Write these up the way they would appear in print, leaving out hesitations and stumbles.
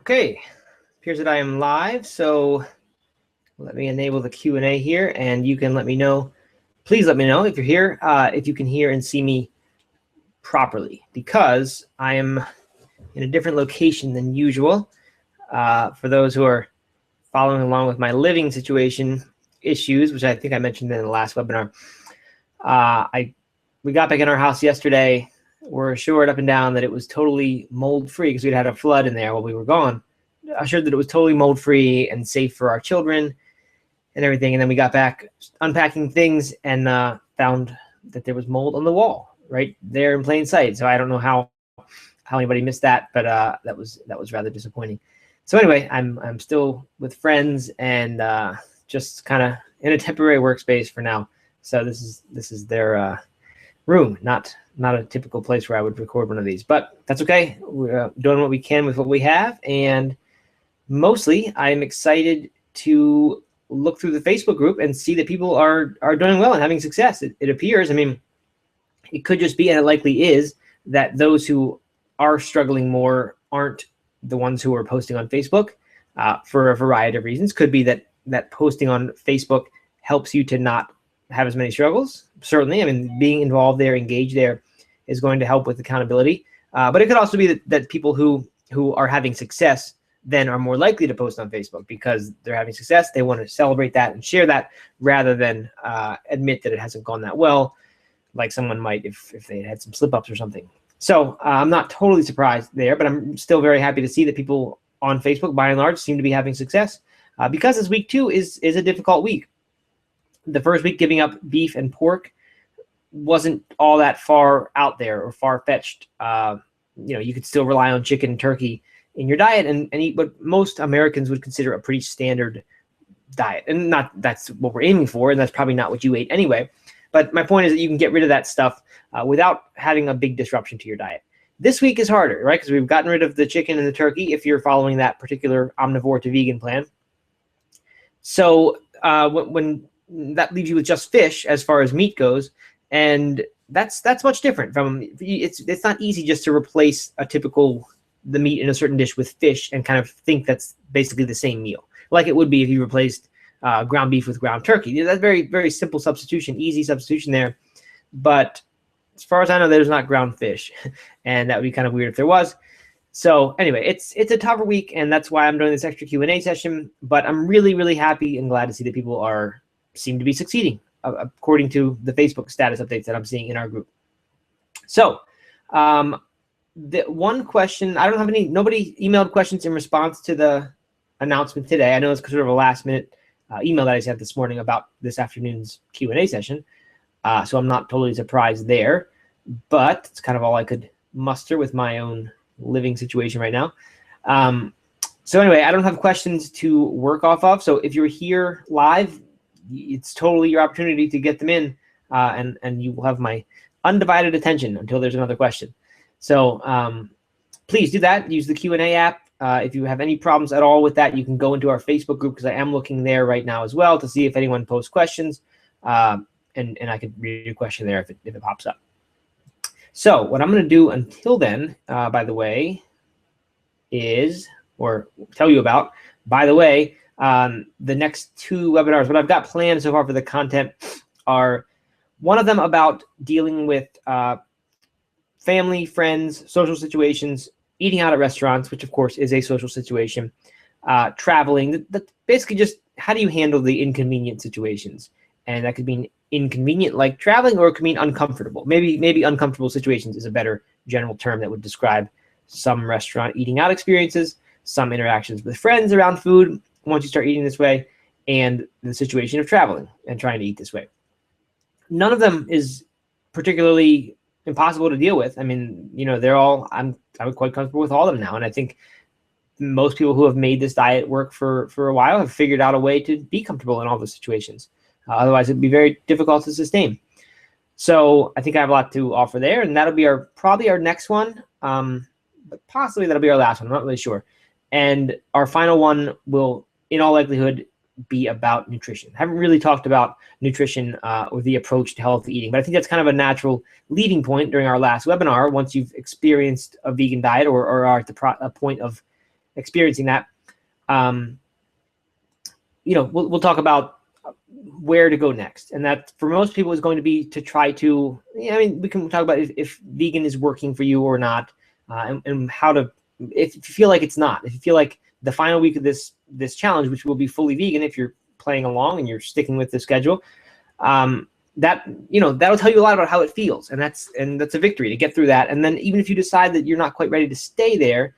Okay, appears that I am live, so let me enable the Q&A here, and you can let me know. Please let me know if you're here, if you can hear and see me properly, because I am in a different location than usual. For those who are following along with my living situation issues, which I think I mentioned in the last webinar, we got back in our house yesterday. We're assured up and down that it was totally mold-free because we'd had a flood in there while we were gone. Assured that it was totally mold-free and safe for our children and everything. And then we got back unpacking things and found that there was mold on the wall right there in plain sight. So I don't know how anybody missed that, but that was rather disappointing. So anyway, I'm still with friends and just kind of in a temporary workspace for now. So this is their room, not a typical place where I would record one of these, but that's okay. We're doing what we can with what we have, and mostly I'm excited to look through the Facebook group and see that people are doing well and having success. It appears, I mean, it could just be, and it likely is, that those who are struggling more aren't the ones who are posting on Facebook for a variety of reasons. Could be that posting on Facebook helps you to not have as many struggles. Certainly, I mean, being involved there, engaged there, is going to help with accountability. But it could also be that people who are having success then are more likely to post on Facebook because they're having success. They want to celebrate that and share that rather than admit that it hasn't gone that well, like someone might if they had some slip-ups or something. So I'm not totally surprised there, but I'm still very happy to see that people on Facebook, by and large, seem to be having success because this week, too, is a difficult week. The first week giving up beef and pork wasn't all that far out there or far-fetched. You could still rely on chicken and turkey in your diet and eat what most Americans would consider a pretty standard diet. And not that's what we're aiming for, and that's probably not what you ate anyway. But my point is that you can get rid of that stuff without having a big disruption to your diet. This week is harder, right? Because we've gotten rid of the chicken and the turkey if you're following that particular omnivore to vegan plan. So when that leaves you with just fish as far as meat goes, and that's much different from it's not easy just to replace the meat in a certain dish with fish and kind of think that's basically the same meal, like it would be if you replaced ground beef with ground turkey. That's very, very simple substitution, easy substitution there. But as far as I know, there's not ground fish, and that would be kind of weird if there was. So anyway, it's a tougher week, and that's why I'm doing this extra Q&A session. But I'm really, really happy and glad to see that people seem to be succeeding according to the Facebook status updates that I'm seeing in our group. So the one question, I don't have nobody emailed questions in response to the announcement today. I know it's sort of a last minute email that I sent this morning about this afternoon's Q&A session. So I'm not totally surprised there, but it's kind of all I could muster with my own living situation right now. So anyway, I don't have questions to work off of. So if you're here live, it's totally your opportunity to get them in, and you will have my undivided attention until there's another question. So please do that. Use the Q&A app. If you have any problems at all with that, you can go into our Facebook group, because I am looking there right now as well to see if anyone posts questions, and I can read your question there if it pops up. So what I'm going to do until then, by the way, is, or tell you about, by the way, the next two webinars, what I've got planned so far for the content are one of them about dealing with family, friends, social situations, eating out at restaurants, which of course is a social situation, traveling, basically just how do you handle the inconvenient situations? And that could mean inconvenient like traveling, or it could mean uncomfortable. Maybe uncomfortable situations is a better general term that would describe some restaurant eating out experiences, some interactions with friends around food once you start eating this way, and the situation of traveling and trying to eat this way. None of them is particularly impossible to deal with. I mean, they're all, I'm quite comfortable with all of them now. And I think most people who have made this diet work for a while have figured out a way to be comfortable in all those situations. Otherwise, it'd be very difficult to sustain. So I think I have a lot to offer there, and that'll be probably our next one, but possibly that'll be our last one. I'm not really sure. And our final one will, in all likelihood, be about nutrition. I haven't really talked about nutrition or the approach to healthy eating, but I think that's kind of a natural leading point during our last webinar. Once you've experienced a vegan diet or are at the point of experiencing that, we'll talk about where to go next. And that for most people is going to be to try to, we can talk about if vegan is working for you or not, and how to, if you feel like it's not, if you feel like the final week of this challenge, which will be fully vegan, if you're playing along and you're sticking with the schedule, that'll tell you a lot about how it feels. And that's a victory to get through that. And then even if you decide that you're not quite ready to stay there,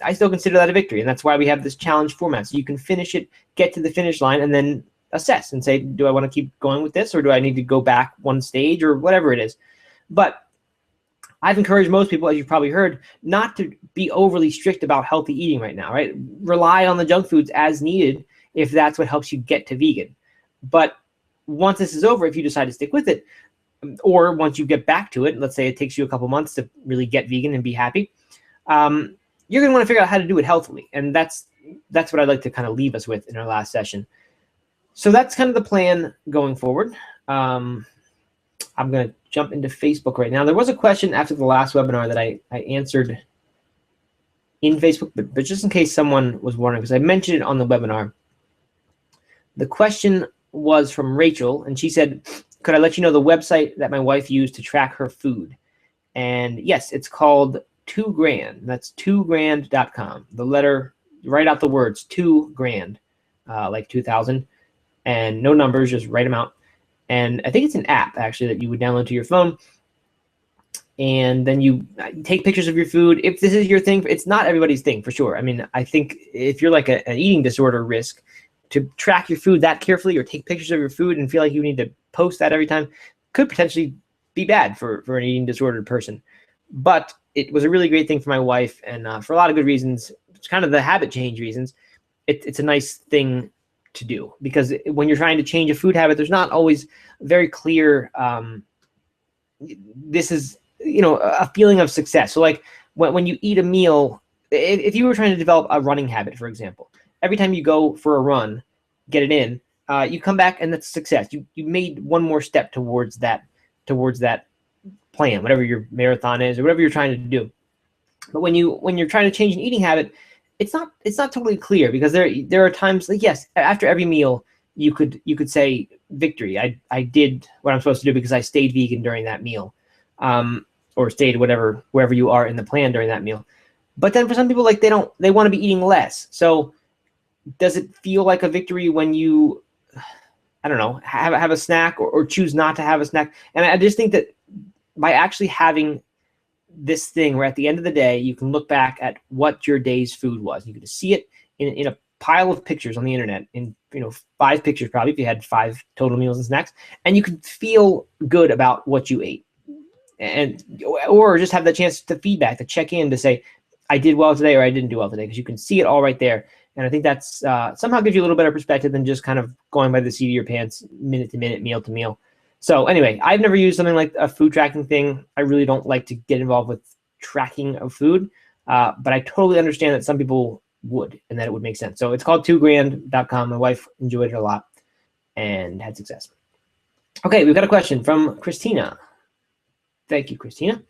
I still consider that a victory. And that's why we have this challenge format. So you can finish it, get to the finish line, and then assess and say, do I want to keep going with this, or do I need to go back one stage, or whatever it is. But I've encouraged most people, as you've probably heard, not to be overly strict about healthy eating right now, right? Rely on the junk foods as needed if that's what helps you get to vegan. But once this is over, if you decide to stick with it, or once you get back to it, let's say it takes you a couple months to really get vegan and be happy, you're going to want to figure out how to do it healthily. And that's what I'd like to kind of leave us with in our last session. So that's kind of the plan going forward. I'm going to jump into Facebook right now. There was a question after the last webinar that I answered in Facebook, but just in case someone was wondering, because I mentioned it on the webinar. The question was from Rachel, and she said, could I let you know the website that my wife used to track her food? And yes, it's called 2grand. That's 2grand.com. The letter, write out the words 2grand, like 2000, and no numbers, just write them out. And I think it's an app actually that you would download to your phone. And then you take pictures of your food. If this is your thing, it's not everybody's thing for sure. I mean, I think if you're like an eating disorder risk, to track your food that carefully or take pictures of your food and feel like you need to post that every time could potentially be bad for an eating disordered person. But it was a really great thing for my wife, and for a lot of good reasons. It's kind of the habit change reasons. It's a nice thing to do, because when you're trying to change a food habit, there's not always very clear, this is, a feeling of success. So like when you eat a meal, if you were trying to develop a running habit, for example, every time you go for a run, get it in, you come back and that's a success. You made one more step towards that plan, whatever your marathon is or whatever you're trying to do. But when you're trying to change an eating habit, it's not totally clear, because there are times, like, yes, after every meal you could say victory. I did what I'm supposed to do because I stayed vegan during that meal, or stayed wherever you are in the plan during that meal. But then for some people, like, they want to be eating less. So does it feel like a victory when you, I don't know, have a snack or choose not to have a snack? And I just think that by actually having this thing where at the end of the day, you can look back at what your day's food was. You can see it in a pile of pictures on the internet, in 5 pictures probably, if you had 5 total meals and snacks, and you can feel good about what you ate. And or just have the chance to feedback, to check in, to say, I did well today or I didn't do well today, because you can see it all right there. And I think that's somehow gives you a little better perspective than just kind of going by the seat of your pants, minute to minute, meal to meal. So anyway, I've never used something like a food tracking thing. I really don't like to get involved with tracking of food, but I totally understand that some people would, and that it would make sense. So it's called 2grand.com. My wife enjoyed it a lot and had success. Okay, we've got a question from Christina. Thank you, Christina.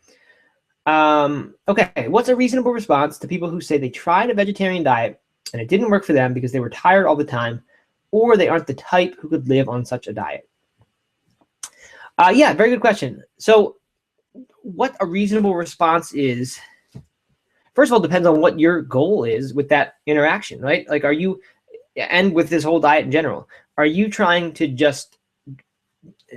Okay, what's a reasonable response to people who say they tried a vegetarian diet and it didn't work for them because they were tired all the time, or they aren't the type who could live on such a diet? Yeah, very good question. So what a reasonable response is, first of all, depends on what your goal is with that interaction, right? Like, are you, and with this whole diet in general, are you trying to just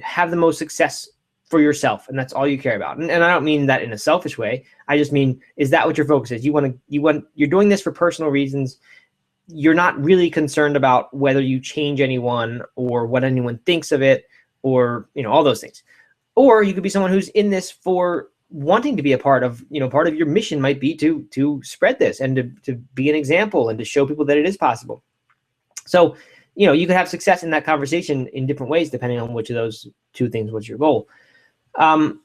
have the most success for yourself, and that's all you care about? And I don't mean that in a selfish way. I just mean, is that what your focus is? You're doing this for personal reasons. You're not really concerned about whether you change anyone or what anyone thinks of it, or all those things. Or you could be someone who's in this for wanting to be a part of, part of your mission might be to spread this and to be an example and to show people that it is possible. So, you could have success in that conversation in different ways, depending on which of those two things was your goal. For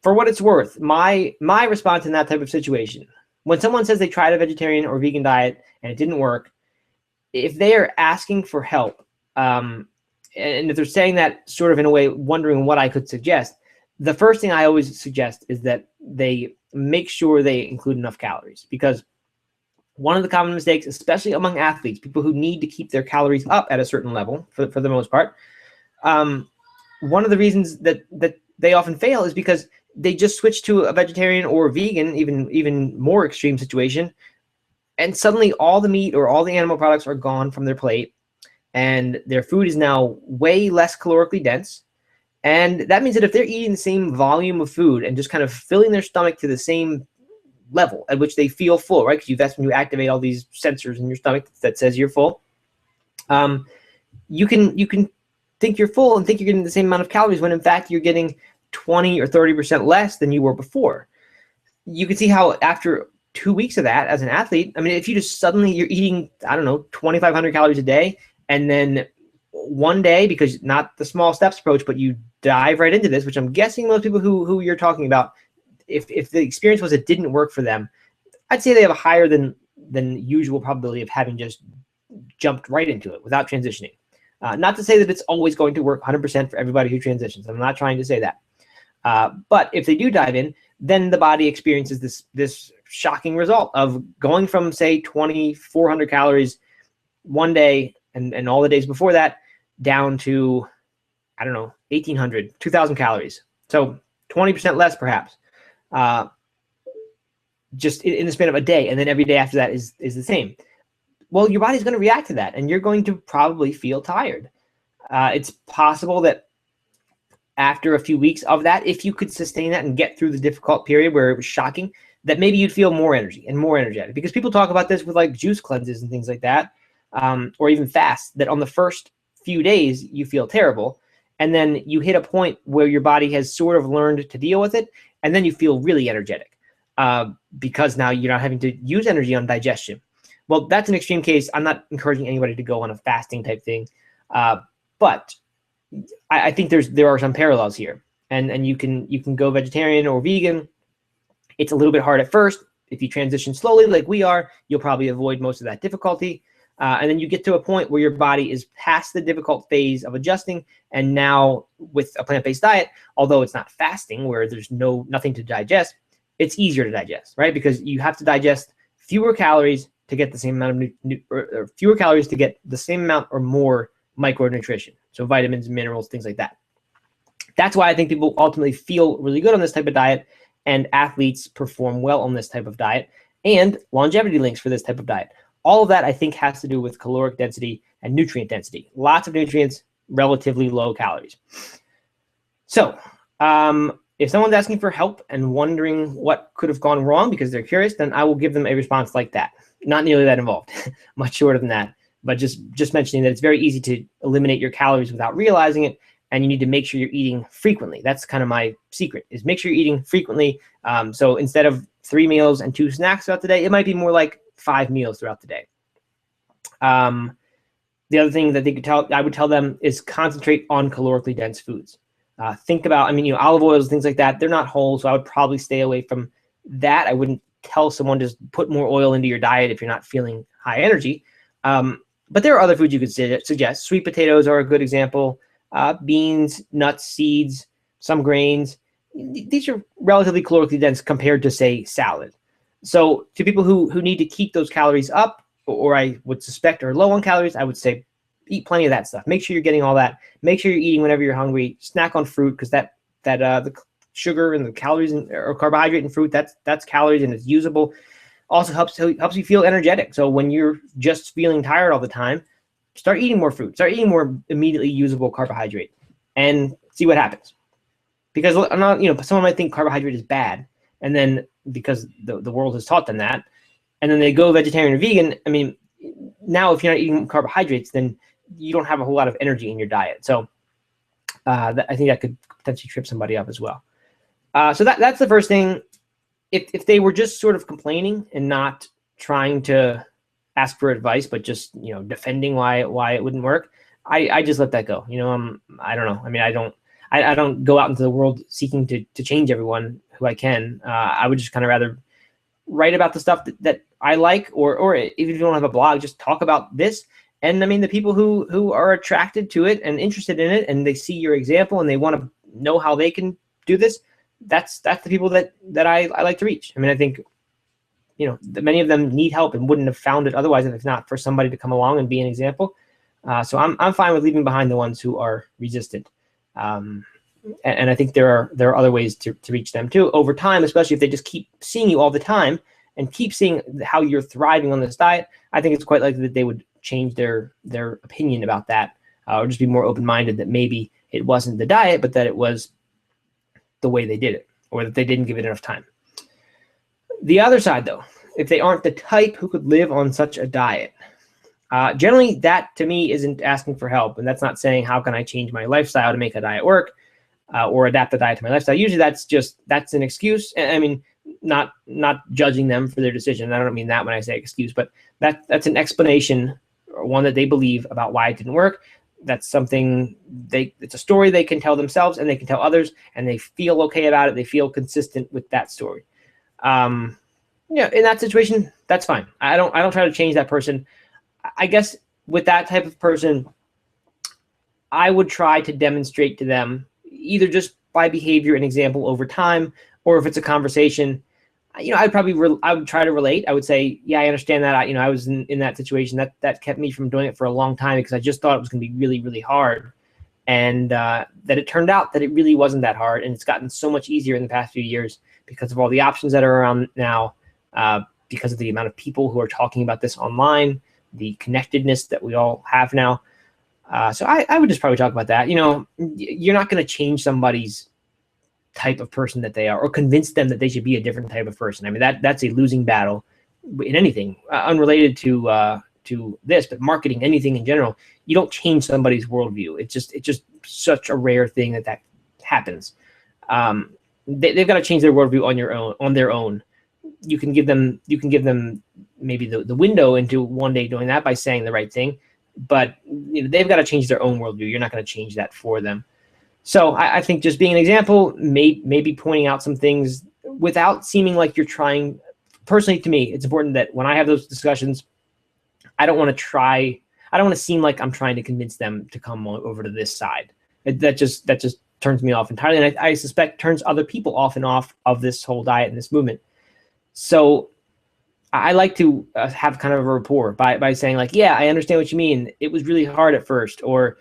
what it's worth, my response in that type of situation, when someone says they tried a vegetarian or vegan diet and it didn't work, if they are asking for help, and if they're saying that sort of in a way, wondering what I could suggest, the first thing I always suggest is that they make sure they include enough calories. Because one of the common mistakes, especially among athletes, people who need to keep their calories up at a certain level for the most part, one of the reasons that they often fail is because they just switch to a vegetarian or vegan, even more extreme situation, and suddenly all the meat or all the animal products are gone from their plate, and their food is now way less calorically dense. And that means that if they're eating the same volume of food and just kind of filling their stomach to the same level at which they feel full, right? Because that's when you activate all these sensors in your stomach that says you're full. You can think you're full and think you're getting the same amount of calories when in fact you're getting 20 or 30% less than you were before. You can see how after 2 weeks of that as an athlete, I mean, if you just suddenly you're eating, I don't know, 2,500 calories a day, and then one day, because not the small steps approach, but you dive right into this, which I'm guessing most people who you're talking about, if the experience was it didn't work for them, I'd say they have a higher than usual probability of having just jumped right into it without transitioning. Not to say that it's always going to work 100% for everybody who transitions. I'm not trying to say that. But if they do dive in, then the body experiences this shocking result of going from, say, 2,400 calories one day and all the days before that down to, I don't know, 1,800, 2,000 calories. So 20% less perhaps, just in the span of a day. And then every day after that is the same. Well, your body's going to react to that, and you're going to probably feel tired. It's possible that after a few weeks of that, if you could sustain that and get through the difficult period where it was shocking, that maybe you'd feel more energy and more energetic. Because people talk about this with like juice cleanses and things like that, or even fast, that on the first few days you feel terrible, and then you hit a point where your body has sort of learned to deal with it, and then you feel really energetic because now you're not having to use energy on digestion. Well, that's an extreme case. I'm not encouraging anybody to go on a fasting type thing, but I think there are some parallels here, and you can go vegetarian or vegan. It's a little bit hard at first. If you transition slowly, like we are, you'll probably avoid most of that difficulty, and then you get to a point where your body is past the difficult phase of adjusting, and now with a plant-based diet, although it's not fasting where there's nothing to digest, it's easier to digest, right? Because you have to digest fewer calories to get the same amount of or fewer calories to get the same amount or more micronutrition. So vitamins, minerals, things like that. That's why I think people ultimately feel really good on this type of diet, and athletes perform well on this type of diet, and longevity links for this type of diet. All of that I think has to do with caloric density and nutrient density. Lots of nutrients, relatively low calories. So if someone's asking for help and wondering what could have gone wrong because they're curious, then I will give them a response like that. Not nearly that involved, much shorter than that, but just mentioning that it's very easy to eliminate your calories without realizing it, and you need to make sure you're eating frequently. That's kind of my secret, is make sure you're eating frequently. So instead of 3 meals and 2 snacks throughout the day, it might be more like 5 meals throughout the day. The other thing that I would tell them is concentrate on calorically dense foods. Think about, olive oils, things like that, they're not whole, so I would probably stay away from that. I wouldn't tell someone to put more oil into your diet if you're not feeling high energy. But there are other foods you could suggest. Sweet potatoes are a good example. Beans, nuts, seeds, some grains. These are relatively calorically dense compared to, say, salad. So to people who need to keep those calories up, or I would suspect are low on calories, I would say eat plenty of that stuff. Make sure you're getting all that. Make sure you're eating whenever you're hungry. Snack on fruit, because the sugar and the calories or carbohydrate in fruit, that's calories and it's usable. Also helps you feel energetic. So when you're just feeling tired all the time, start eating more fruit. Start eating more immediately usable carbohydrate, and see what happens. Because someone might think carbohydrate is bad, and then because the world has taught them that, and then they go vegetarian or vegan. Now if you're not eating carbohydrates, then you don't have a whole lot of energy in your diet. So I think that could potentially trip somebody up as well. So that's the first thing. If they were just sort of complaining and not trying to ask for advice, but just defending why it wouldn't work, I just let that go. I don't know. I don't go out into the world seeking to change everyone who I can. I would just kind of rather write about the stuff that I like, or if you don't have a blog, just talk about this. And the people who are attracted to it and interested in it, and they see your example and they want to know how they can do this, that's the people that I like to reach. I think many of them need help and wouldn't have found it otherwise if not for somebody to come along and be an example. So I'm fine with leaving behind the ones who are resistant. And I think there are other ways to reach them too over time, especially if they just keep seeing you all the time and keep seeing how you're thriving on this diet. I think it's quite likely that they would change their opinion about that, or just be more open-minded that maybe it wasn't the diet, but that it was the way they did it, or that they didn't give it enough time. The other side, though, if they aren't the type who could live on such a diet, generally that to me isn't asking for help, and that's not saying how can I change my lifestyle to make a diet work, or adapt the diet to my lifestyle. Usually that's an excuse. I mean, not judging them for their decision. I don't mean that when I say excuse, but that's an explanation, or one that they believe about why it didn't work. That's something it's a story they can tell themselves and they can tell others, and they feel okay about it. They feel consistent with that story. In that situation, that's fine. I don't try to change that person. I guess with that type of person, I would try to demonstrate to them, either just by behavior and example over time, or if it's a conversation, I would try to relate. I would say, yeah, I understand that. I was in that situation that kept me from doing it for a long time because I just thought it was going to be really, really hard. And that it turned out that it really wasn't that hard. And it's gotten so much easier in the past few years because of all the options that are around now, because of the amount of people who are talking about this online, the connectedness that we all have now. So I would just probably talk about that. You're not going to change somebody's type of person that they are, or convince them that they should be a different type of person. I mean, that's a losing battle in anything, unrelated to this, but marketing, anything in general. You don't change somebody's worldview. It's just such a rare thing that happens. They've got to change their worldview on their own. You can give them maybe the window into one day doing that by saying the right thing, but they've got to change their own worldview. You're not going to change that for them. So I think just being an example, maybe pointing out some things without seeming like you're trying. Personally, to me, it's important that when I have those discussions, I don't want to seem like I'm trying to convince them to come over to this side. That just turns me off entirely, and I suspect turns other people off of this whole diet and this movement. So I like to have kind of a rapport by saying like, yeah, I understand what you mean. It was really hard at first, or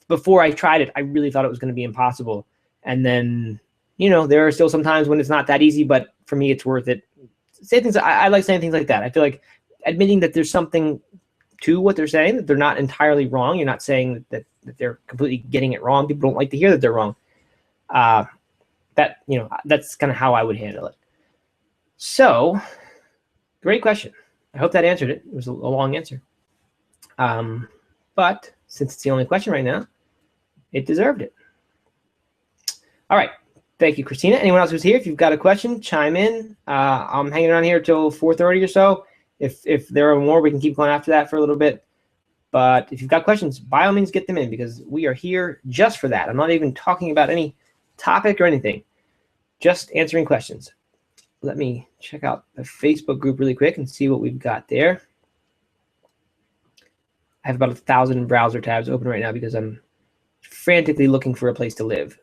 before I tried it, I really thought it was going to be impossible. And then, there are still some times when it's not that easy, but for me, it's worth it. I like saying things like that. I feel like admitting that there's something to what they're saying, that they're not entirely wrong. You're not saying that they're completely getting it wrong. People don't like to hear that they're wrong. That's kind of how I would handle it. So, great question. I hope that answered it. It was a long answer. But since it's the only question right now, it deserved it. All right. Thank you, Christina. Anyone else who's here, if you've got a question, chime in. I'm hanging around here till 4:30 or so. If there are more, we can keep going after that for a little bit. But if you've got questions, by all means, get them in, because we are here just for that. I'm not even talking about any topic or anything, just answering questions. Let me check out the Facebook group really quick and see what we've got there. I have about 1,000 browser tabs open right now because I'm frantically looking for a place to live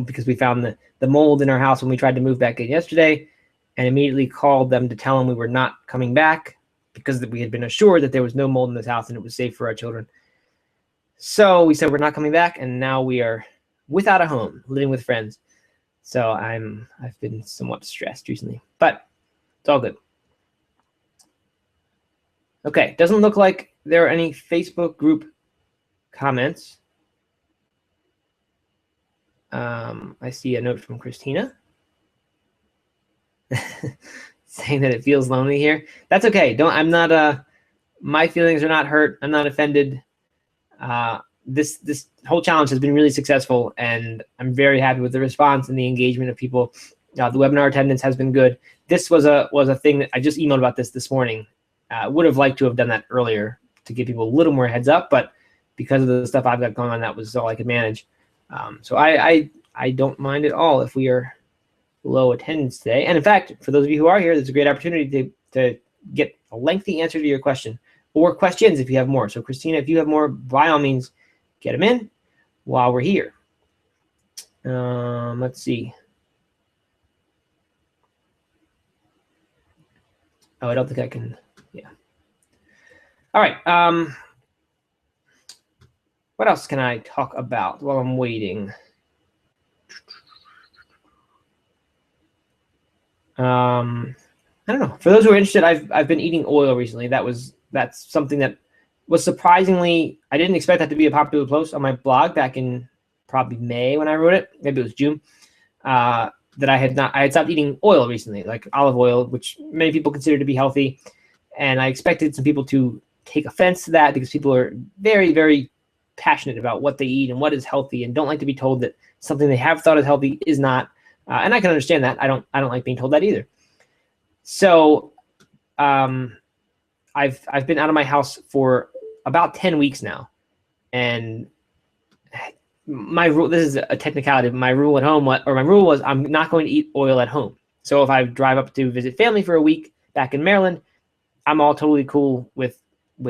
because we found the mold in our house when we tried to move back in yesterday, and immediately called them to tell them we were not coming back because we had been assured that there was no mold in this house and it was safe for our children. So we said we're not coming back, and now we are without a home, living with friends. So I've been somewhat stressed recently, but it's all good. Okay, doesn't look like there are any Facebook group comments. I see a note from Christina saying that it feels lonely here. That's okay. I'm not my feelings are not hurt. I'm not offended. This whole challenge has been really successful, and I'm very happy with the response and the engagement of people. The webinar attendance has been good. This was a thing that I just emailed about this morning. Would have liked to have done that earlier to give people a little more heads up, but because of the stuff I've got going on, that was all I could manage. So I don't mind at all if we are low attendance today. And in fact, for those of you who are here, there's a great opportunity to get a lengthy answer to your question, or questions if you have more. So Christina, if you have more, by all means, get them in while we're here. Let's see. Oh, I don't think I can. Yeah. All right. What else can I talk about while I'm waiting? I don't know. For those who are interested, I've been eating oil recently. That's something that was surprisingly, I didn't expect that to be a popular post on my blog back in probably May when I wrote it. Maybe it was June. That I had stopped eating oil recently, like olive oil, which many people consider to be healthy. And I expected some people to take offense to that because people are very, very passionate about what they eat and what is healthy and don't like to be told that something they have thought is healthy is not. And I can understand that. I don't like being told that either. So I've been out of my house for about 10 weeks now. And my rule, this is a technicality, but my rule at home, my rule was I'm not going to eat oil at home. So if I drive up to visit family for a week back in Maryland, I'm all totally cool with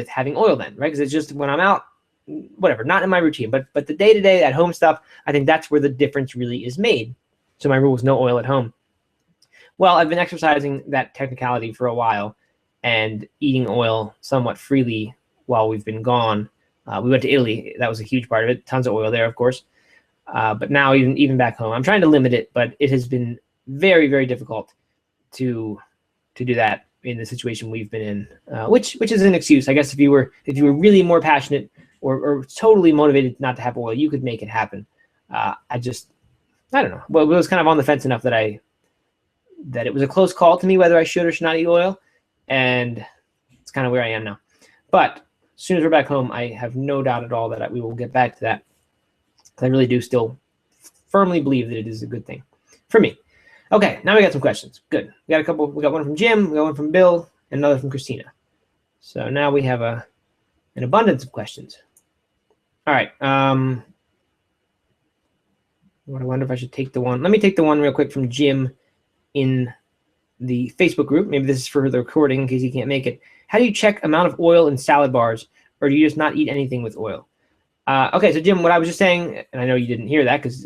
having oil then, right? Because it's just when I'm out, whatever, not in my routine, but the day-to-day at home stuff, I think that's where the difference really is made. So my rule was no oil at home. Well, I've been exercising that technicality for a while and eating oil somewhat freely while we've been gone. We went to Italy. That was a huge part of it. Tons of oil there, of course. But now even back home, I'm trying to limit it, but it has been very, very difficult to do that in the situation we've been in, which is an excuse. I guess if you were really more passionate or totally motivated not to have oil, you could make it happen. I don't know. Well, it was kind of on the fence enough that it was a close call to me whether I should or should not eat oil, and it's kind of where I am now. But as soon as we're back home, I have no doubt at all that we will get back to that. I really do still firmly believe that it is a good thing for me. Okay, now we got some questions. Good. We got a couple. We got one from Jim, we got one from Bill, and another from Christina. So now we have an abundance of questions. All right. I wonder if I should take the one. Let me take the one real quick from Jim in the Facebook group. Maybe this is for the recording in case he can't make it. How do you check amount of oil in salad bars, or do you just not eat anything with oil? Okay, so Jim, what I was just saying, and I know you didn't hear that because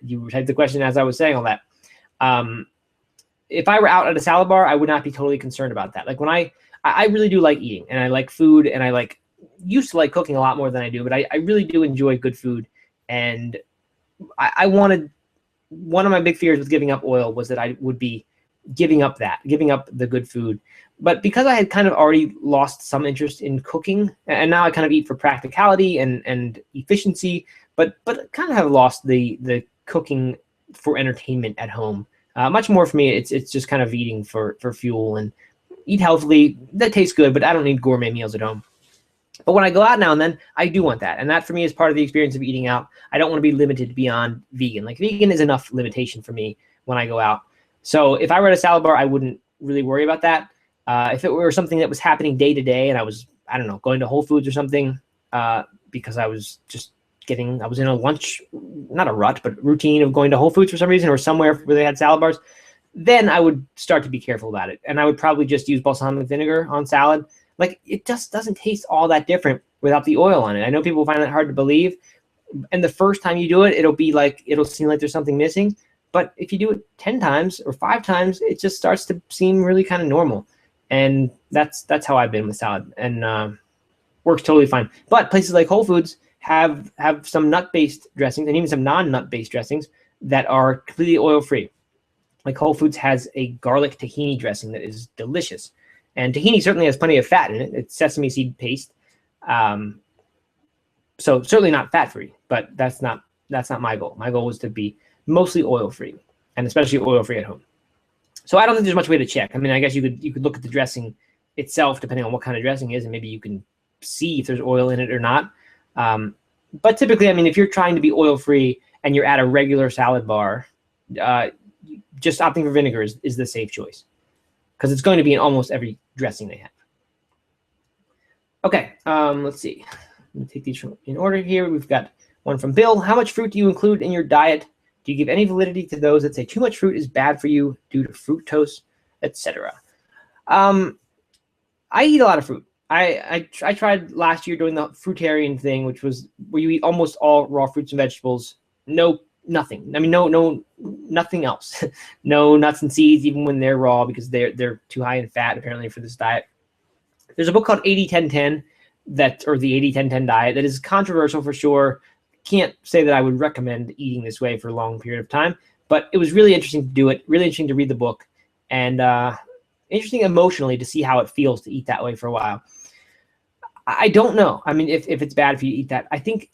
you typed the question as I was saying all that. If I were out at a salad bar, I would not be totally concerned about that. Like when I really do like eating, and I like food, and I used to like cooking a lot more than I do, but I really do enjoy good food. And I wanted, one of my big fears with giving up oil was that I would be giving up the good food. But because I had kind of already lost some interest in cooking, and now I kind of eat for practicality and efficiency, but kind of have lost the cooking for entertainment at home. Much more for me, it's just kind of eating for fuel and eat healthily. That tastes good, but I don't need gourmet meals at home. But when I go out now and then, I do want that. And that for me is part of the experience of eating out. I don't want to be limited beyond vegan. Like vegan is enough limitation for me when I go out. So if I were at a salad bar, I wouldn't really worry about that. If it were something that was happening day to day and I was, I don't know, going to Whole Foods or something, because I was in a lunch, not a rut, but routine of going to Whole Foods for some reason or somewhere where they had salad bars, then I would start to be careful about it. And I would probably just use balsamic vinegar on salad. Like it just doesn't taste all that different without the oil on it. I know people find that hard to believe. And the first time you do it, it'll seem like there's something missing. But if you do it 10 times or 5 times, it just starts to seem really kind of normal. And that's how I've been with salad, and works totally fine. But places like Whole Foods have some nut-based dressings and even some non-nut-based dressings that are completely oil-free. Like Whole Foods has a garlic tahini dressing that is delicious. And tahini certainly has plenty of fat in it. It's sesame seed paste. So certainly not fat-free, but that's not my goal. My goal was to be mostly oil-free, and especially oil-free at home. So I don't think there's much way to check. I mean, I guess you could look at the dressing itself, depending on what kind of dressing it is, and maybe you can see if there's oil in it or not. But typically, I mean, if you're trying to be oil-free and you're at a regular salad bar, just opting for vinegar is the safe choice, because it's going to be in almost every dressing they have. Okay, let's see. Let me take these in order here. We've got one from Bill. How much fruit do you include in your diet? Do you give any validity to those that say too much fruit is bad for you due to fructose, etc.? I eat a lot of fruit. I tried last year doing the fruitarian thing, which was where you eat almost all raw fruits and vegetables, no nothing. I mean, nothing else. No nuts and seeds, even when they're raw, because they're too high in fat apparently for this diet. There's a book called 80-10-10 or the 80-10-10 diet that is controversial for sure. Can't say that I would recommend eating this way for a long period of time, but it was really interesting to do it. Really interesting to read the book, and interesting emotionally to see how it feels to eat that way for a while. I don't know. I mean, if it's bad for you to eat that, I think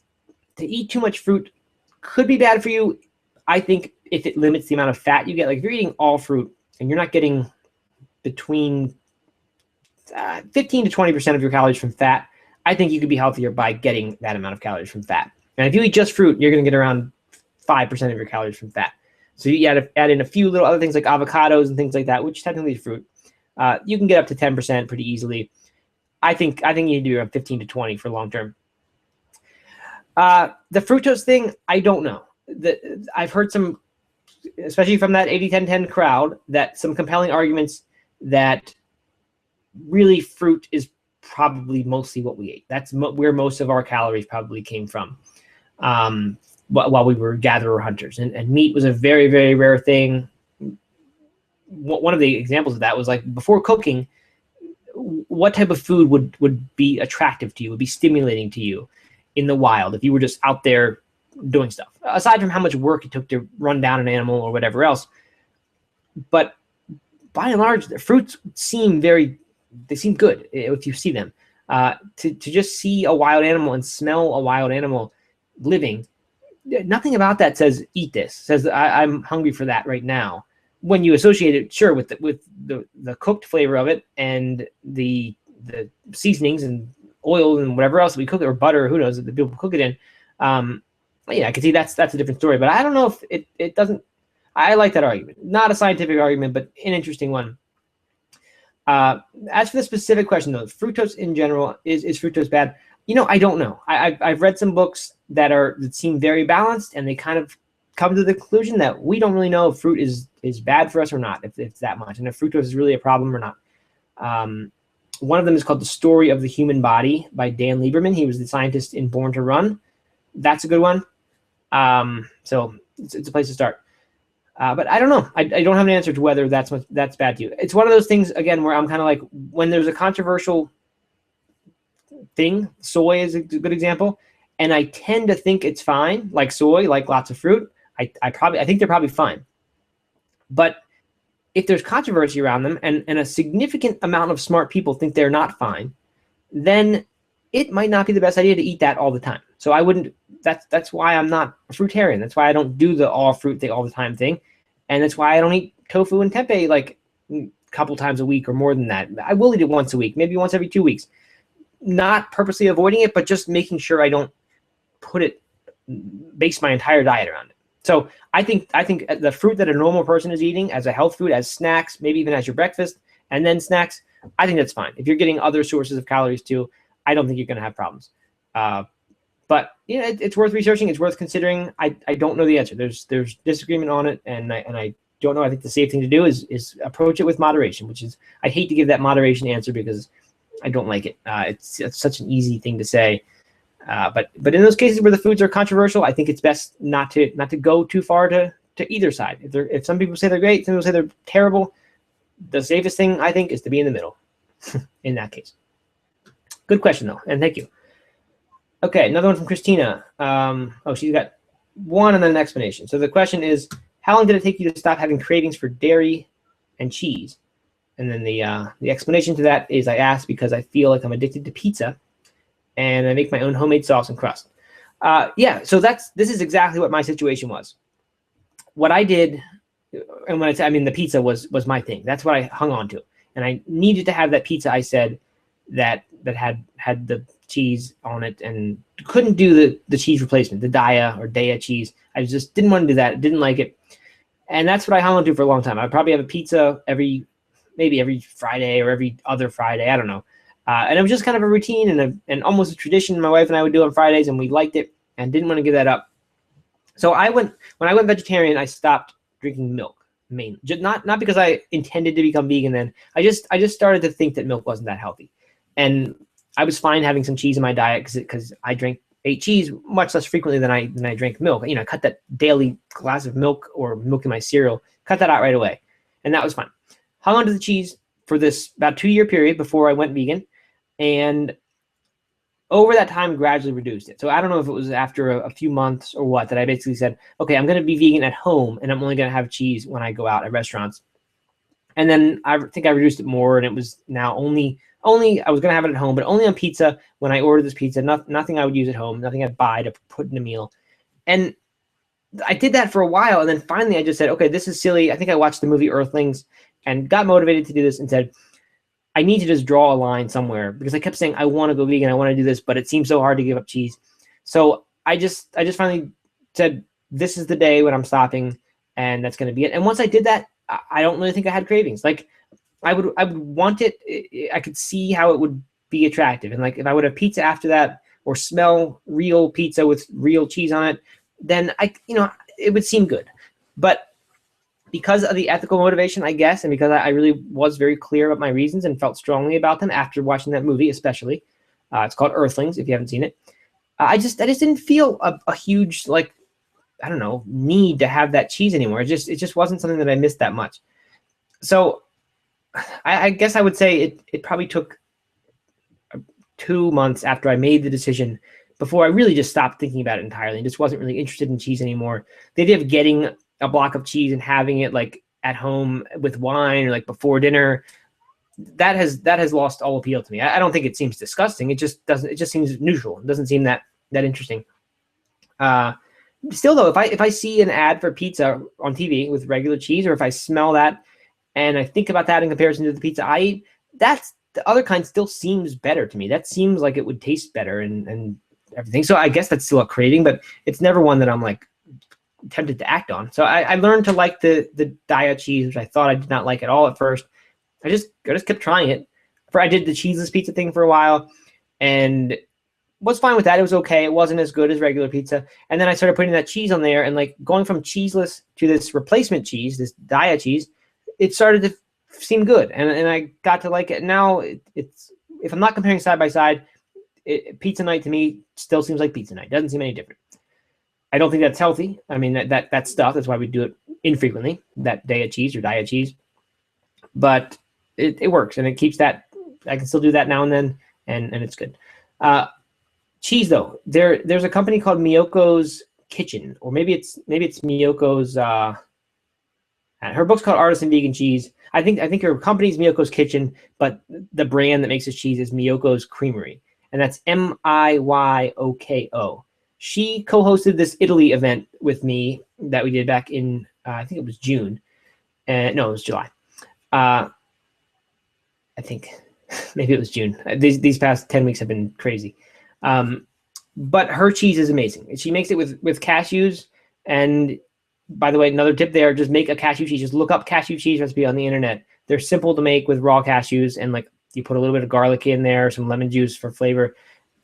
to eat too much fruit could be bad for you. I think if it limits the amount of fat you get, like if you're eating all fruit and you're not getting between 15 to 20% of your calories from fat, I think you could be healthier by getting that amount of calories from fat. And if you eat just fruit, you're going to get around 5% of your calories from fat. So you add in a few little other things like avocados and things like that, which technically is fruit. You can get up to 10% pretty easily. I think you need to be around 15 to 20 for long term. The fructose thing, I don't know. I've heard some, especially from that 80-10-10 crowd, that some compelling arguments that really fruit is probably mostly what we ate. That's where most of our calories probably came from while we were gatherer hunters. And meat was a very, very rare thing. One of the examples of that was like before cooking, what type of food would be attractive to you, would be stimulating to you in the wild if you were just out there doing stuff, aside from how much work it took to run down an animal or whatever else. But by and large, the fruits seem good if you see them. To just see a wild animal and smell a wild animal living, nothing about that says eat this, says I'm hungry for that right now. When you associate it, sure, with the cooked flavor of it and the seasonings and oil and whatever else we cook it, or butter, who knows, that the people cook it in. Yeah, I can see that's a different story. But I don't know if it doesn't. I like that argument. Not a scientific argument, but an interesting one. As for the specific question, though, fructose in general, is fructose bad? I don't know. I've read some books that seem very balanced, and they kind of come to the conclusion that we don't really know if fruit is bad for us or not, if it's that much, and if fructose is really a problem or not. One of them is called The Story of the Human Body by Dan Lieberman. He was the scientist in Born to Run. That's a good one. So it's a place to start. But I don't know. I don't have an answer to whether that's bad to you. It's one of those things, again, where I'm kind of like, when there's a controversial thing, soy is a good example, and I tend to think it's fine, like soy, like lots of fruit. I think they're probably fine. But if there's controversy around them and a significant amount of smart people think they're not fine, then it might not be the best idea to eat that all the time. So I wouldn't. That's why I'm not a fruitarian. That's why I don't do the all fruit thing all the time thing, and that's why I don't eat tofu and tempeh like a couple times a week or more than that. I will eat it once a week, maybe once every 2 weeks. Not purposely avoiding it, but just making sure I don't base my entire diet around it. So I think the fruit that a normal person is eating as a health food, as snacks, maybe even as your breakfast, and then snacks, I think that's fine. If you're getting other sources of calories too, I don't think you're going to have problems. But it's worth researching. It's worth considering. I don't know the answer. There's disagreement on it, and I don't know. I think the safe thing to do is approach it with moderation, which is, I hate to give that moderation answer because I don't like it. It's such an easy thing to say. But in those cases where the foods are controversial, I think it's best not to go too far to either side. If some people say they're great, some people say they're terrible, the safest thing, I think, is to be in the middle in that case. Good question, though, and thank you. Okay, another one from Christina. She's got one and then an explanation. So the question is, how long did it take you to stop having cravings for dairy and cheese? And then the explanation to that is, I asked because I feel like I'm addicted to pizza, and I make my own homemade sauce and crust. So this is exactly what my situation was. What I did, and when the pizza was my thing. That's what I hung on to, and I needed to have that pizza. I said that had the cheese on it, and couldn't do the cheese replacement, the Daiya cheese. I just didn't want to do that. Didn't like it, and that's what I hung on to for a long time. I'd probably have a pizza maybe every Friday or every other Friday. I don't know. And it was just kind of a routine and almost a tradition my wife and I would do on Fridays, and we liked it and didn't want to give that up. So when I went vegetarian, I stopped drinking milk, mainly. Not because I intended to become vegan then. I just started to think that milk wasn't that healthy. And I was fine having some cheese in my diet because I drank ate cheese much less frequently than I drank milk. I cut that daily glass of milk or milk in my cereal, cut that out right away, and that was fine. Hung on to the cheese for this about 2-year period before I went vegan, and over that time gradually reduced it. So I don't know if it was after a few months or what that I basically said, okay, I'm going to be vegan at home and I'm only going to have cheese when I go out at restaurants. And then I think I reduced it more, and it was now only I was going to have it at home, but only on pizza when I ordered this pizza. Nothing I would use at home, nothing I'd buy to put in a meal. And I did that for a while, and then finally I just said, okay, this is silly. I think I watched the movie Earthlings and got motivated to do this and said, I need to just draw a line somewhere, because I kept saying I want to go vegan, I want to do this, but it seems so hard to give up cheese. So I just finally said, this is the day when I'm stopping, and that's going to be it. And once I did that, I don't really think I had cravings. Like I would want it. I could see how it would be attractive, and like if I would have pizza after that or smell real pizza with real cheese on it, then it would seem good. But because of the ethical motivation, I guess, and because I really was very clear about my reasons and felt strongly about them after watching that movie, especially, it's called Earthlings, if you haven't seen it. I just didn't feel a huge, like, I don't know, need to have that cheese anymore. It just wasn't something that I missed that much. So I guess I would say it probably took 2 months after I made the decision before I really just stopped thinking about it entirely and just wasn't really interested in cheese anymore. The idea of getting a block of cheese and having it like at home with wine or like before dinner, that has lost all appeal to me. I don't think it seems disgusting. It just doesn't. It just seems neutral. It doesn't seem that interesting. Still though, if I see an ad for pizza on TV with regular cheese, or if I smell that and I think about that in comparison to the pizza I eat, that's the other kind still seems better to me. That seems like it would taste better and everything. So I guess that's still a craving, but it's never one that I'm like tempted to act on. So I learned to like the Daiya cheese, which I thought I did not like at all at first. I just kept trying it. I did the cheeseless pizza thing for a while and was fine with that. It was okay. It wasn't as good as regular pizza. And then I started putting that cheese on there, and like going from cheeseless to this replacement cheese, this Daiya cheese, it started to seem good. And I got to like it. Now it's, if I'm not comparing side by side, pizza night to me still seems like pizza night. Doesn't seem any different. I don't think that's healthy. I mean, that stuff, that's why we do it infrequently, that Daiya cheese or Daiya cheese. But it works, and it keeps that. I can still do that now and then, and it's good. Cheese though, there's a company called Miyoko's Kitchen, or maybe it's Miyoko's. Her book's called Artisan Vegan Cheese. I think her company's Miyoko's Kitchen, but the brand that makes this cheese is Miyoko's Creamery, and that's Miyoko. She co-hosted this Italy event with me that we did back in I think it was June. No, it was July. I think maybe it was June. These past 10 weeks have been crazy. But her cheese is amazing. She makes it with cashews. And by the way, another tip there, just make a cashew cheese. Just look up cashew cheese recipe on the internet. They're simple to make with raw cashews, and like you put a little bit of garlic in there, some lemon juice for flavor.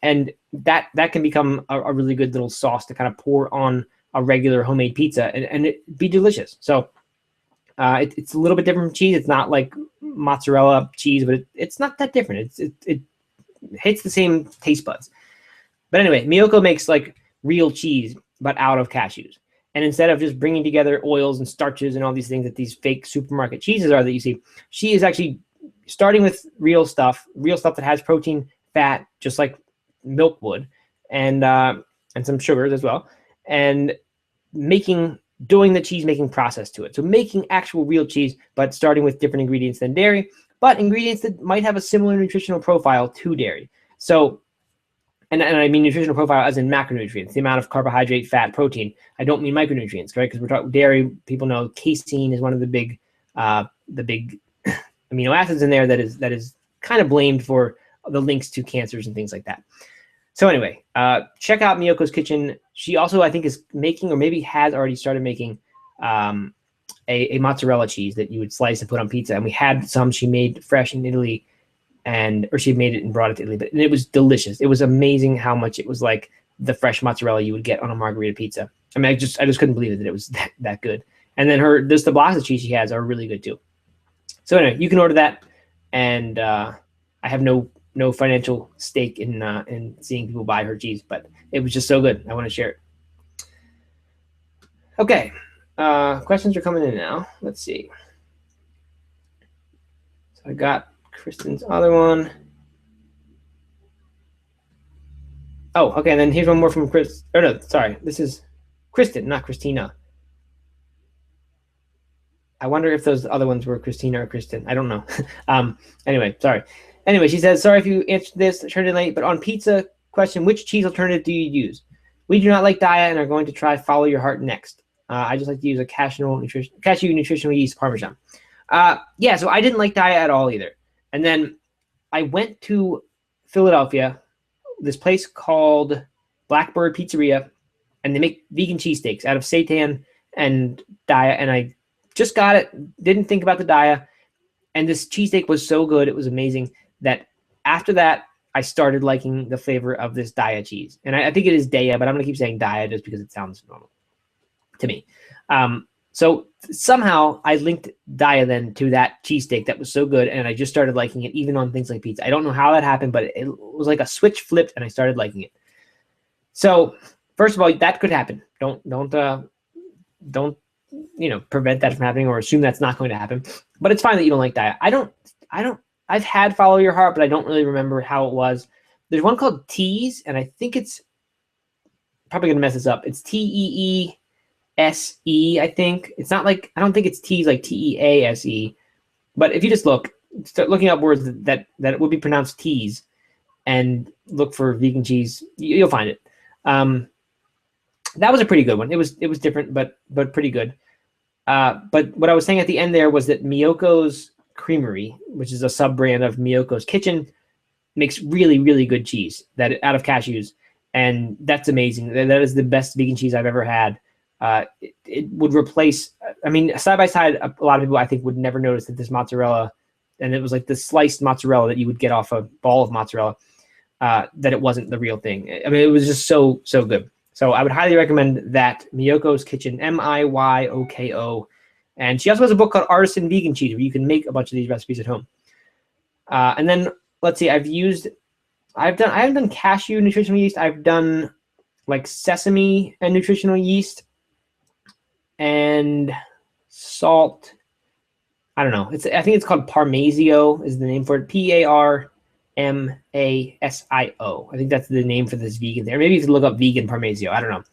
And that can become a really good little sauce to kind of pour on a regular homemade pizza and it be delicious. So it's a little bit different from cheese. It's not like mozzarella cheese, but it's not that different. It hits the same taste buds. But anyway, Miyoko makes like real cheese, but out of cashews. And instead of just bringing together oils and starches and all these things that these fake supermarket cheeses are that you see, she is actually starting with real stuff that has protein, fat, just like milk would, and some sugars as well, and doing the cheese making process to it. So making actual real cheese, but starting with different ingredients than dairy, but ingredients that might have a similar nutritional profile to dairy. So, and I mean nutritional profile as in macronutrients, the amount of carbohydrate, fat, protein. I don't mean micronutrients, right? Because we're talking dairy. People know casein is one of the big amino acids in there that is kind of blamed for the links to cancers and things like that. So anyway, check out Miyoko's Kitchen. She also, I think, is making, or maybe has already started making, a mozzarella cheese that you would slice and put on pizza. And we had some she made fresh in Italy, or she made it and brought it to Italy. And it was delicious. It was amazing how much it was like the fresh mozzarella you would get on a margherita pizza. I mean, I just couldn't believe it that it was that good. And then the blocks of cheese she has are really good too. So anyway, you can order that, and I have no no financial stake in seeing people buy her cheese, but it was just so good. I want to share it. Okay, questions are coming in now. Let's see. So I got Kristen's other one. Oh, okay, and then here's one more from Chris. Oh no, sorry, this is Kristen, not Christina. I wonder if those other ones were Christina or Kristen. I don't know. Anyway, sorry. Anyway, she says, sorry if you answered this, turned in late, but on pizza question, which cheese alternative do you use? We do not like Daiya and are going to try Follow Your Heart next. I just like to use a cashew nutritional yeast Parmesan. Yeah, so I didn't like Daiya at all either. And then I went to Philadelphia, this place called Blackbird Pizzeria, and they make vegan cheesesteaks out of seitan and Daiya, and I just got it, didn't think about the Daiya, and this cheesesteak was so good, it was amazing, that after that, I started liking the flavor of this Daiya cheese. And I think it is Daiya, but I'm going to keep saying Daiya just because it sounds normal to me. So somehow I linked Daiya then to that cheesesteak that was so good, and I just started liking it even on things like pizza. I don't know how that happened, but it was like a switch flipped, and I started liking it. So first of all, that could happen. Don't prevent that from happening or assume that's not going to happen. But it's fine that you don't like Daiya. I've had Follow Your Heart, but I don't really remember how it was. There's one called Tease, and I think it's probably gonna mess this up. It's Teese, I think. It's not like, I don't think it's Tease like Tease, but if you just start looking up words that would be pronounced Tease and look for vegan cheese, you'll find it. That was a pretty good one. It was different, but pretty good. But what I was saying at the end there was that Miyoko's Creamery, which is a sub-brand of Miyoko's Kitchen, makes really, really good cheese out of cashews, and that's amazing. That is the best vegan cheese I've ever had. It would replace, I mean, side by side, a lot of people I think would never notice that this mozzarella, and it was like the sliced mozzarella that you would get off a ball of mozzarella, that it wasn't the real thing. I mean, it was just so good. So I would highly recommend that, Miyoko's Kitchen, Miyoko. And she also has a book called Artisan Vegan Cheese, where you can make a bunch of these recipes at home. And then let's see, I haven't done cashew nutritional yeast. I've done like sesame and nutritional yeast and salt. I don't know. I think it's called Parmasio is the name for it. Parmasio. I think that's the name for this vegan thing. Or maybe you can look up vegan Parmasio. I don't know.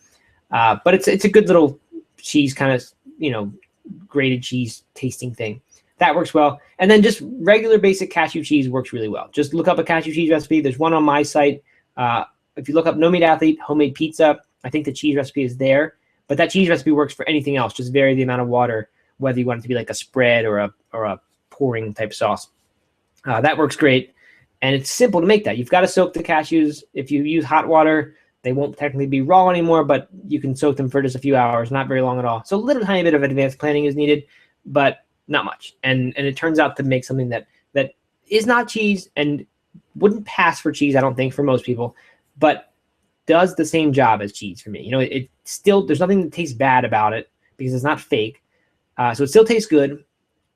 But it's a good little cheese kind of, grated cheese tasting thing. That works well. And then just regular basic cashew cheese works really well. Just look up a cashew cheese recipe. There's one on my site. If you look up No Meat Athlete homemade pizza, I think the cheese recipe is there. But that cheese recipe works for anything else. Just vary the amount of water, whether you want it to be like a spread or a pouring type sauce. That works great. And it's simple to make that. You've got to soak the cashews. If you use hot water, they won't technically be raw anymore, but you can soak them for just a few hours, not very long at all. So a little tiny bit of advanced planning is needed, but not much. And it turns out to make something that is not cheese and wouldn't pass for cheese, I don't think, for most people, but does the same job as cheese for me. It still, there's nothing that tastes bad about it because it's not fake. So it still tastes good.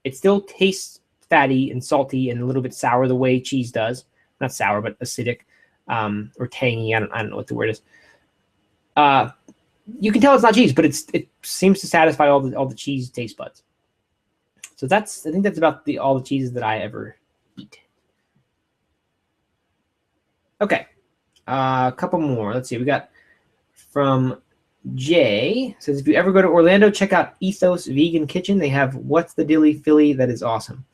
It still tastes fatty and salty and a little bit sour the way cheese does. Not sour, but acidic. Or tangy. I don't know what the word is. You can tell it's not cheese, but it seems to satisfy all the cheese taste buds. So I think that's about all the cheeses that I ever eat. Okay, a couple more. Let's see. We got from Jay. Says, if you ever go to Orlando, check out Ethos Vegan Kitchen. They have What's the Dilly Philly that is awesome.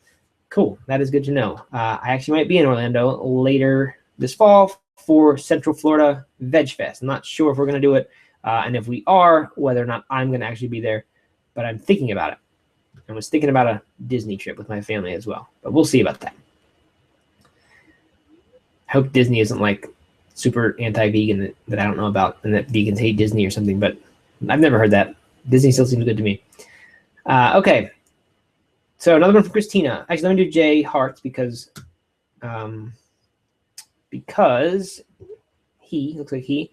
Cool. That is good to know. I actually might be in Orlando later this fall for Central Florida Veg Fest. I'm not sure if we're going to do it, and if we are, whether or not I'm going to actually be there, but I'm thinking about it. I was thinking about a Disney trip with my family as well, but we'll see about that. I hope Disney isn't like super anti-vegan that I don't know about, and that vegans hate Disney or something, but I've never heard that. Disney still seems good to me. Okay. So another one from Christina. Actually, let me do Jay Hearts because he looks like because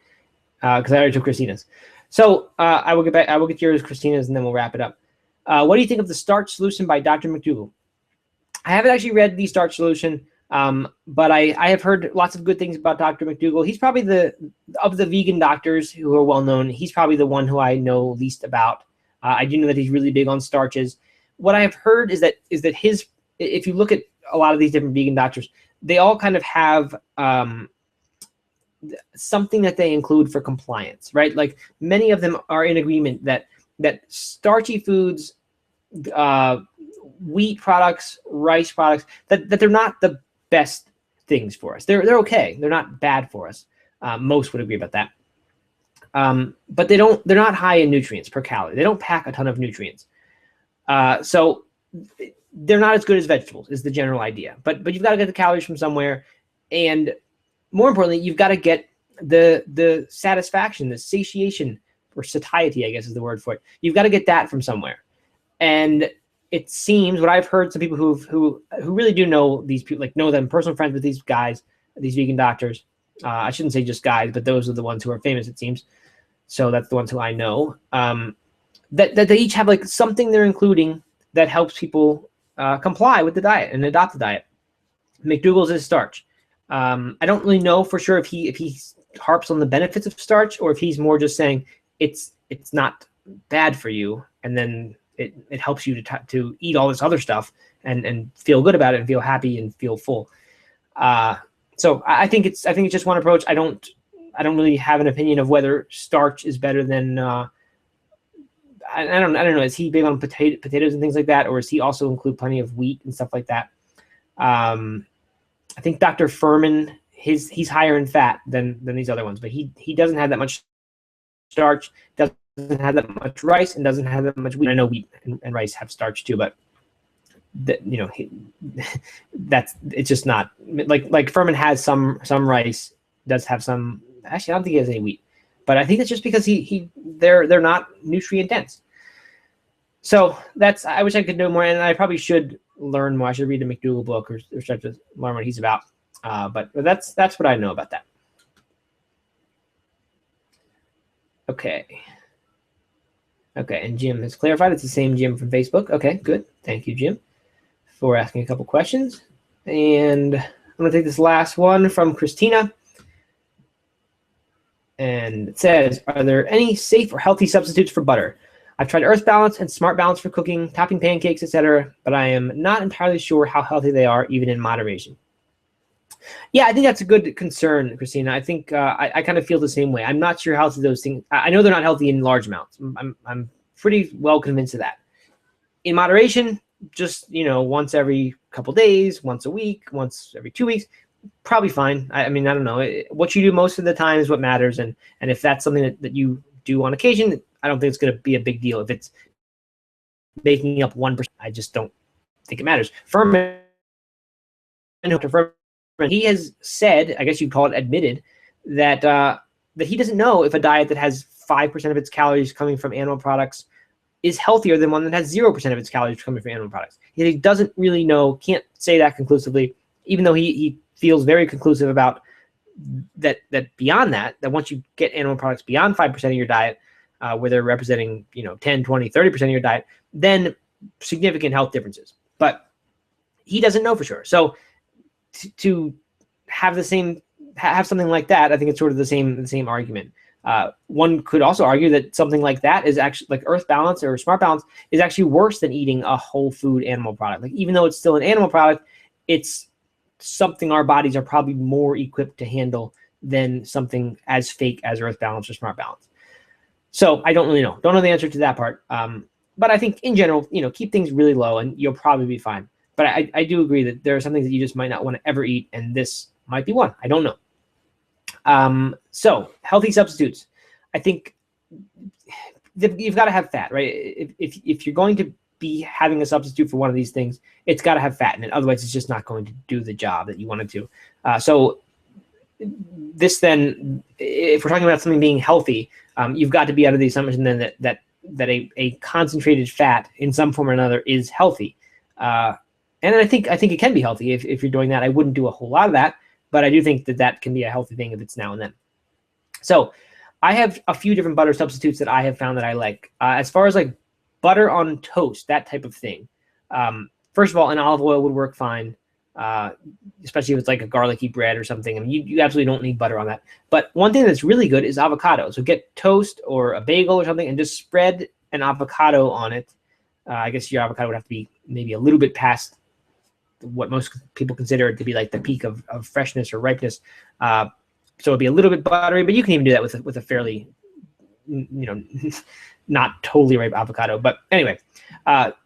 I already took Christina's. So I will get yours, Christina's, and then we'll wrap it up. What do you think of the Starch Solution by Dr. McDougall? I haven't actually read the Starch Solution. But I have heard lots of good things about Dr. McDougall. He's probably of the vegan doctors who are well known, he's probably the one who I know least about. I do know that he's really big on starches. What I have heard is that if you look at a lot of these different vegan doctors, they all kind of have something that they include for compliance, right? Like many of them are in agreement that starchy foods, wheat products, rice products, that they're not the best things for us. They're okay. They're not bad for us. Most would agree about that. But they're not high in nutrients per calorie. They don't pack a ton of nutrients. So they're not as good as vegetables is the general idea. But you've got to get the calories from somewhere. And more importantly, you've got to get the satisfaction, the satiation, or satiety, I guess is the word for it. You've got to get that from somewhere. And it seems what I've heard, some people who really do know these people, like know them, personal friends with these guys, these vegan doctors. I shouldn't say just guys, but those are the ones who are famous, it seems. So that's the ones who I know. That they each have like something they're including that helps people comply with the diet and adopt the diet. McDougall's is starch. I don't really know for sure if he harps on the benefits of starch or if he's more just saying it's not bad for you, and then it helps you to eat all this other stuff and feel good about it and feel happy and feel full. So I think it's just one approach. I don't really have an opinion of whether starch is better than I don't know. Is he big on potatoes and things like that, or does he also include plenty of wheat and stuff like that? I think Dr. Furman, he's higher in fat than these other ones, but he doesn't have that much starch, doesn't have that much rice, and doesn't have that much wheat. I know wheat and rice have starch too, but it's just not like Furman has some rice, does have some. Actually, I don't think he has any wheat, but I think it's just because they're not nutrient dense. So I wish I could know more, and I probably should learn more. I should read the McDougall book or start to learn what he's about. But that's what I know about that. Okay, and Jim has clarified it's the same Jim from Facebook. Okay, good. Thank you, Jim, for asking a couple questions. And I'm going to take this last one from Christina. And it says, are there any safe or healthy substitutes for butter? I've tried Earth Balance and Smart Balance for cooking, topping pancakes, etc., but I am not entirely sure how healthy they are, even in moderation. Yeah, I think that's a good concern, Christina. I think I kind of feel the same way. I'm not sure how healthy those things. I know they're not healthy in large amounts. I'm pretty well convinced of that. In moderation, just once every couple days, once a week, once every 2 weeks, probably fine. I mean, I don't know. What you do most of the time is what matters, and if that's something that you do on occasion, I don't think it's going to be a big deal. If it's making up 1%, I just don't think it matters. Furman, he has said, I guess you'd call it admitted, that he doesn't know if a diet that has 5% of its calories coming from animal products is healthier than one that has 0% of its calories coming from animal products. He doesn't really know, can't say that conclusively, even though he feels very conclusive about that beyond that once you get animal products beyond 5% of your diet, where they're representing 10, 20, 30% of your diet, then significant health differences. But he doesn't know for sure. So to have something like that, I think it's sort of the same argument. One could also argue that something like that is actually, like Earth Balance or Smart Balance, is actually worse than eating a whole food animal product. Like, even though it's still an animal product, it's something our bodies are probably more equipped to handle than something as fake as Earth Balance or Smart Balance. So I don't really know. Don't know the answer to that part. But I think in general, keep things really low and you'll probably be fine. But I do agree that there are some things that you just might not want to ever eat, and this might be one. I don't know. So healthy substitutes. I think you've got to have fat, right? If you're going to be having a substitute for one of these things, it's got to have fat in it. Otherwise, it's just not going to do the job that you want it to. So this then, if we're talking about something being healthy, you've got to be out of the assumption then that a concentrated fat in some form or another is healthy. And I think it can be healthy if you're doing that. I wouldn't do a whole lot of that, but I do think that can be a healthy thing if it's now and then. So I have a few different butter substitutes that I have found that I like. As far as like butter on toast, that type of thing. First of all, an olive oil would work fine. especially if it's like a garlicky bread or something. I mean, you absolutely don't need butter on that. But one thing that's really good is avocado. So get toast or a bagel or something and just spread an avocado on it. I guess your avocado would have to be maybe a little bit past what most people consider to be like the peak of freshness or ripeness. So it'd be a little bit buttery, but you can even do that with a fairly, not totally ripe avocado. But anyway,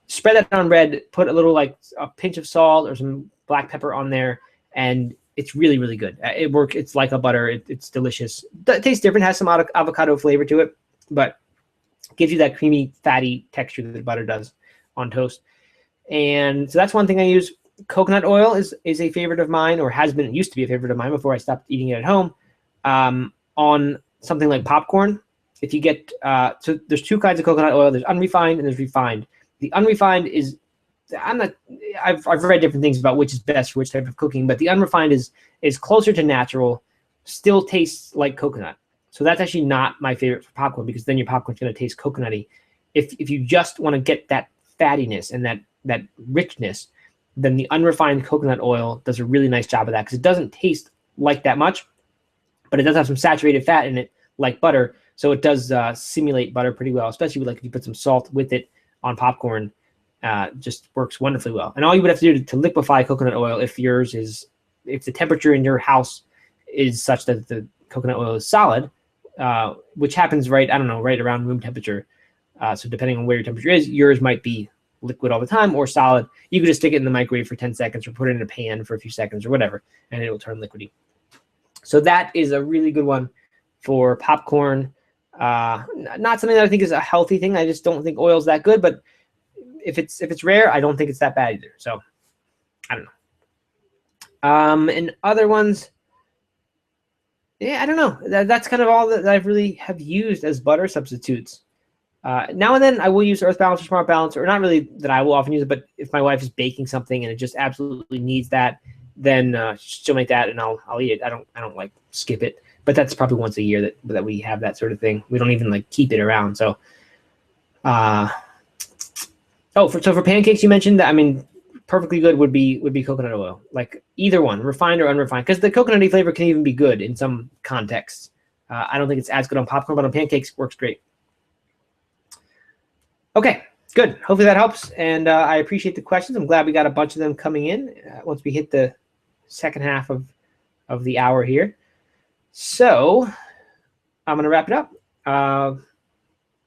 spread that on bread, put a little like a pinch of salt or some black pepper on there, and it's really, really good. It's like a butter. It's delicious. It tastes different, has some avocado flavor to it, but gives you that creamy, fatty texture that butter does on toast. And so that's one thing I use. Coconut oil is a favorite of mine, or used to be a favorite of mine before I stopped eating it at home. On something like popcorn, if you get so there's two kinds of coconut oil. There's unrefined and there's refined. The unrefined is I've read different things about which is best for which type of cooking, but the unrefined is closer to natural, still tastes like coconut. So that's actually not my favorite for popcorn, because then your popcorn's going to taste coconutty. If you just want to get that fattiness and that richness, then the unrefined coconut oil does a really nice job of that, because it doesn't taste like that much, but it does have some saturated fat in it like butter. So it does simulate butter pretty well, especially if you put some salt with it on popcorn. Just works wonderfully well. And all you would have to do to liquefy coconut oil, if the temperature in your house is such that the coconut oil is solid, which happens right around room temperature. So depending on where your temperature is, yours might be liquid all the time or solid. You could just stick it in the microwave for 10 seconds or put it in a pan for a few seconds or whatever, and it will turn liquidy. So that is a really good one for popcorn. Not something that I think is a healthy thing. I just don't think oil's that good, but if it's rare, I don't think it's that bad either. So I don't know. And other ones, yeah, I don't know. That's kind of all that I really have used as butter substitutes. Now and then I will use Earth Balance or Smart Balance, or not really that I will often use it, but if my wife is baking something and it just absolutely needs that, then she'll make that and I'll eat it. I don't like skip it, but that's probably once a year that we have that sort of thing. We don't even like keep it around. So, for pancakes, you mentioned that. I mean, perfectly good would be coconut oil, like either one, refined or unrefined, because the coconutty flavor can even be good in some contexts. I don't think it's as good on popcorn, but on pancakes works great. Okay, good. Hopefully that helps, and I appreciate the questions. I'm glad we got a bunch of them coming in once we hit the second half of the hour here. So I'm going to wrap it up.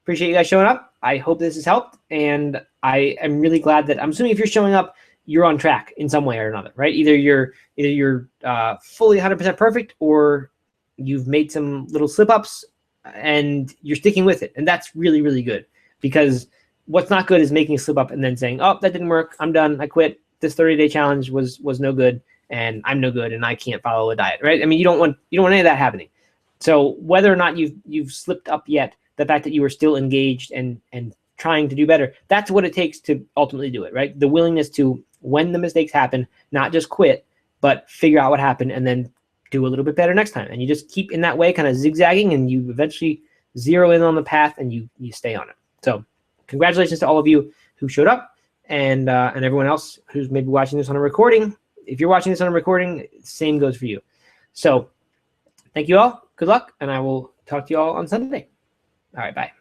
Appreciate you guys showing up. I hope this has helped, and I am really glad that, I'm assuming if you're showing up, you're on track in some way or another, right? Either you're fully 100% perfect, or you've made some little slip-ups and you're sticking with it, and that's really, really good. Because what's not good is making a slip up and then saying, "Oh, that didn't work. I'm done. I quit. This 30-day challenge was no good, and I'm no good, and I can't follow a diet." Right? I mean, you don't want any of that happening. So whether or not you've slipped up yet, the fact that you are still engaged and trying to do better, that's what it takes to ultimately do it. Right? The willingness to, when the mistakes happen, not just quit, but figure out what happened and then do a little bit better next time. And you just keep in that way, kind of zigzagging, and you eventually zero in on the path and you stay on it. So congratulations to all of you who showed up, and everyone else who's maybe watching this on a recording. If you're watching this on a recording, same goes for you. So thank you all. Good luck, and I will talk to you all on Sunday. All right, bye.